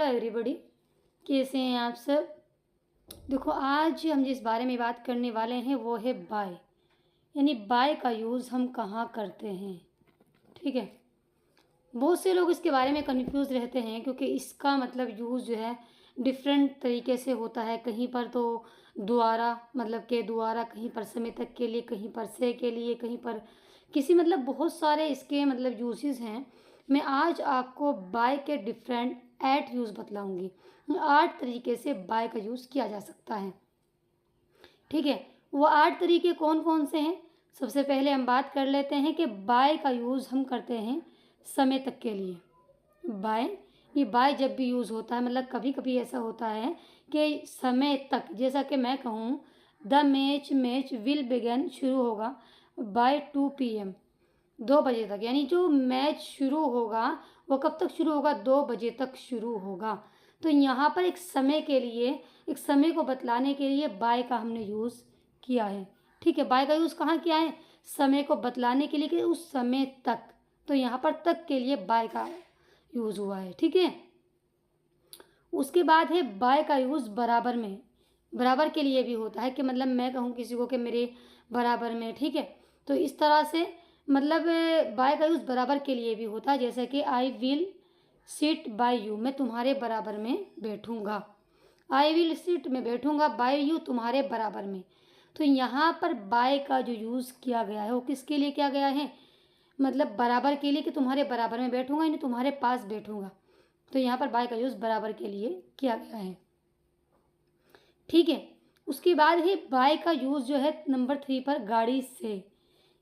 Hello everybody, कैसे हैं आप सब। देखो, आज हम जिस बारे में बात करने वाले हैं वो है बाय, यानी बाय का यूज़ हम कहाँ करते हैं। ठीक है, बहुत से लोग इसके बारे में कंफ्यूज रहते हैं क्योंकि इसका मतलब यूज़ जो है डिफरेंट तरीके से होता है। कहीं पर तो द्वारा मतलब के द्वारा, कहीं पर समय तक के लिए, कहीं पर से के लिए, कहीं पर किसी मतलब बहुत सारे इसके मतलब यूजेस हैं। मैं आज आपको बाय के डिफरेंट 8 यूज़ बतलाऊंगी। 8 तरीके से बाय का यूज़ किया जा सकता है। ठीक है, वो 8 तरीके कौन कौन से हैं। सबसे पहले हम बात कर लेते हैं कि बाय का यूज़ हम करते हैं समय तक के लिए। बाय, ये बाय जब भी यूज़ होता है मतलब कभी कभी ऐसा होता है कि समय तक, जैसा कि मैं कहूँ द मैच विल बिगन शुरू होगा बाय 2 PM, 2 बजे तक, यानी जो मैच शुरू होगा वो कब तक शुरू होगा, 2 बजे तक शुरू होगा। तो यहाँ पर एक समय के लिए, एक समय को बतलाने के लिए बाय का हमने यूज़ किया है। ठीक है, बाय का यूज़ कहाँ किया है, समय को बतलाने के लिए कि उस समय तक। तो यहाँ पर तक के लिए बाय का यूज़ हुआ है। ठीक है, उसके बाद है बाय का यूज़ बराबर में। बराबर के लिए भी होता है कि मतलब मैं कहूँ किसी को कि मेरे बराबर में। ठीक है, तो इस तरह से मतलब बाय का यूज़ बराबर के लिए भी होता है, जैसे कि I will sit by you, मैं तुम्हारे बराबर में बैठूंगा। आई विल सिट, मैं बैठूंगा बाय यू, तुम्हारे बराबर में। तो यहाँ पर बाय का जो यूज़ किया गया है वो किसके लिए किया गया है, मतलब बराबर के लिए, कि तुम्हारे बराबर में बैठूंगा यानी तुम्हारे पास बैठूंगा। तो यहाँ पर बाय का यूज़ बराबर के लिए किया गया है। ठीक है, उसके बाद है बाय का यूज़ जो है नंबर 3 पर गाड़ी से।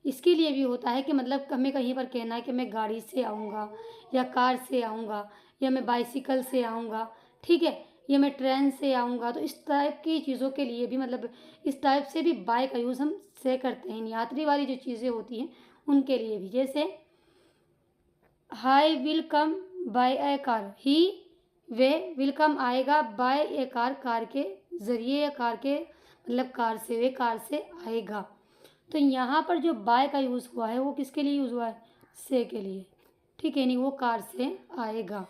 इसके लिए भी होता है कि मतलब हमें कहीं पर कहना है कि मैं गाड़ी से आऊँगा या कार से आऊँगा या मैं बाइसिकल से आऊँगा। ठीक है, या मैं ट्रेन से आऊँगा। तो इस टाइप की चीज़ों के लिए भी मतलब इस टाइप से भी बाय का यूज़ हम से करते हैं। यात्री वाली जो चीज़ें होती हैं उनके लिए भी, जैसे high will come by A car, he way will come आएगा बाय ए कार, कार के ज़रिए या कार के मतलब कार से, वे कार से आएगा। तो यहाँ पर जो बाय का यूज़ हुआ है वो किसके लिए यूज़ हुआ है, से के लिए। ठीक है, नहीं वो कार से आएगा।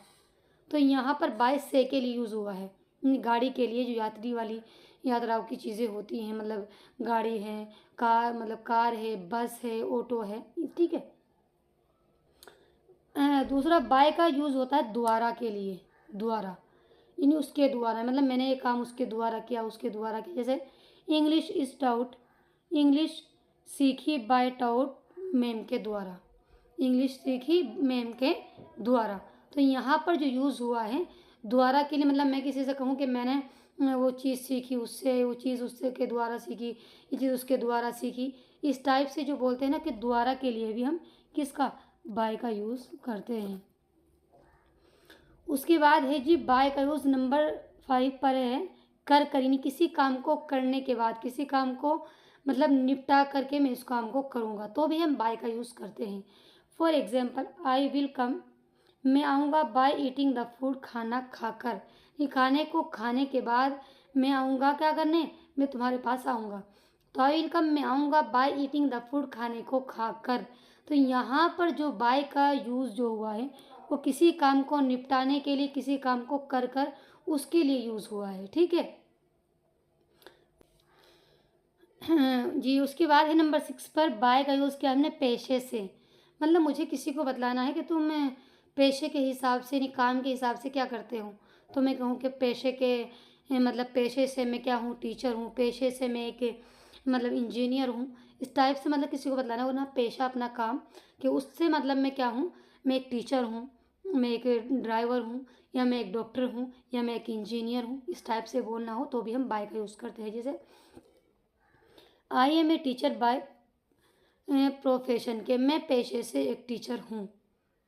तो यहाँ पर बाय से के लिए यूज़ हुआ है, गाड़ी के लिए, जो यात्री वाली यात्राओं की चीज़ें होती हैं, मतलब गाड़ी है, कार मतलब कार है, बस है, ऑटो है। ठीक है, दूसरा बाय का यूज़ होता है द्वारा के लिए। द्वारा यानी उसके द्वारा, मतलब मैंने ये काम उसके द्वारा किया, उसके द्वारा किया। जैसे इंग्लिश इज टाउट, इंग्लिश सीखी बाय टाउट मैम के द्वारा, इंग्लिश सीखी मैम के द्वारा। तो यहाँ पर जो यूज़ हुआ है द्वारा के लिए, मतलब मैं किसी से कहूँ कि मैंने वो चीज़ सीखी उससे, वो चीज़ उससे के द्वारा सीखी, ये चीज़ उसके द्वारा सीखी। इस टाइप से जो बोलते हैं ना कि द्वारा के लिए भी हम किसका, बाय का यूज़ करते हैं। उसके बाद है जी बाय का यूज़ नंबर 5 पर है कर यानी किसी काम को करने के बाद, किसी काम को मतलब निपटा करके मैं इस काम को करूँगा, तो भी हम बाय का यूज़ करते हैं। For example I will come, मैं आऊँगा बाय ईटिंग द फूड, खाना खाकर। ये खाने को खाने के बाद मैं आऊँगा क्या करने, मैं तुम्हारे पास आऊँगा। तो आई विल कम, मैं आऊँगा बाय ईटिंग द फूड, खाने को खाकर। तो यहाँ पर जो बाय का यूज़ जो हुआ है वो किसी काम को निपटाने के लिए, किसी काम को कर कर उसके लिए यूज़ हुआ है। ठीक है जी, उसके बाद है नंबर 6 पर बाय का यूज़ किया हमने पेशे से। मतलब मुझे किसी को बतलाना है कि तुम पेशे के हिसाब से, नहीं काम के हिसाब से क्या करते हो। तो मैं कहूँ कि पेशे के मतलब पेशे से मैं क्या हूँ, टीचर हूँ। पेशे से मैं एक मतलब इंजीनियर हूँ। इस टाइप से मतलब किसी को बतलाना हो ना, पेशा अपना काम, कि उससे मतलब मैं क्या हूँ, मैं एक टीचर हूँ, मैं एक ड्राइवर हूँ, या मैं एक डॉक्टर हूँ, या मैं एक इंजीनियर हूँ। इस टाइप से बोलना हो तो भी हम बाय का यूज़ करते हैं। जैसे I am a teacher by profession, के मैं पेशे से एक टीचर हूँ।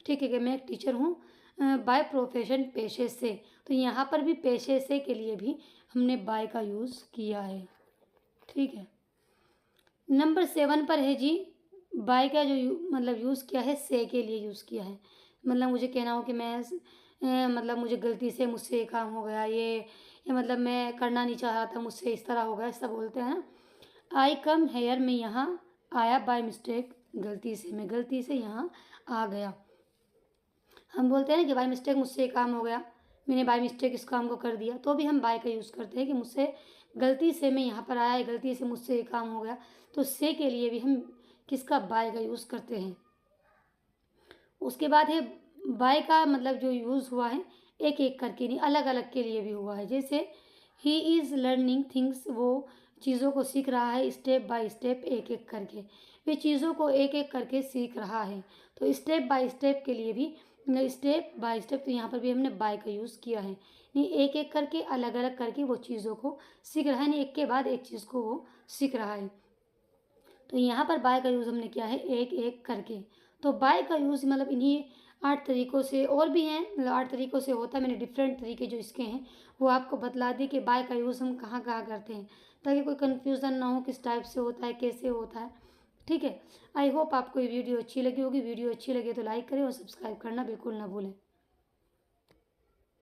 ठीक है, कि मैं एक टीचर हूँ बाय प्रोफेशन, पेशे से। तो यहाँ पर भी पेशे से के लिए भी हमने बाय का यूज़ किया है। ठीक है, नंबर 7 पर है जी बाय का जो मतलब यूज़ किया है, से के लिए यूज़ किया है। मतलब मुझे कहना हो कि मैं मतलब मुझे गलती से मुझसे ये काम हो गया, ये मतलब मैं करना नहीं चाह रहा था, मुझसे इस तरह हो गया, ऐसा बोलते हैं ना। आई कम हेयर, मैं यहाँ आया बाय मिस्टेक, गलती से, मैं गलती से यहाँ आ गया। हम बोलते हैं ना कि बाय मिस्टेक मुझसे ये काम हो गया, मैंने बाय मिस्टेक इस काम को कर दिया, तो भी हम बाय का यूज़ करते हैं कि मुझसे गलती से मैं यहाँ पर आया, गलती से मुझसे ये काम हो गया, तो से के लिए भी हम किसका बाय का यूज़ करते हैं। उसके बाद है बाय का मतलब जो यूज़ हुआ है एक एक करके नहीं, अलग अलग के लिए भी हुआ है। जैसे ही इज़ लर्निंग थिंग्स, वो चीज़ों को सीख रहा है स्टेप बाय स्टेप, एक एक करके, वे चीज़ों को एक एक करके सीख रहा है। तो स्टेप बाय स्टेप के लिए भी स्टेप बाय स्टेप, तो यहाँ पर भी हमने बाय का यूज़ किया है, नहीं एक एक करके अलग अलग करके वो चीज़ों को सीख रहा है, नहीं एक के बाद एक चीज़ को वो सीख रहा है। तो यहाँ पर बाय का यूज़ हमने किया है एक एक करके। तो बाय का यूज़ मतलब इन्हीं 8 तरीकों से, और भी हैं मतलब 8 तरीकों से होता है, मैंने डिफरेंट तरीके जो इसके हैं वो आपको बतला दी कि बाय का यूज़ हम कहाँ कहाँ करते हैं, ताकि कोई कन्फ्यूज़न ना हो किस टाइप से होता है, कैसे होता है। ठीक है, आई होप आपको ये वीडियो अच्छी लगी होगी। वीडियो अच्छी लगे तो लाइक करें और सब्सक्राइब करना बिल्कुल ना भूलें।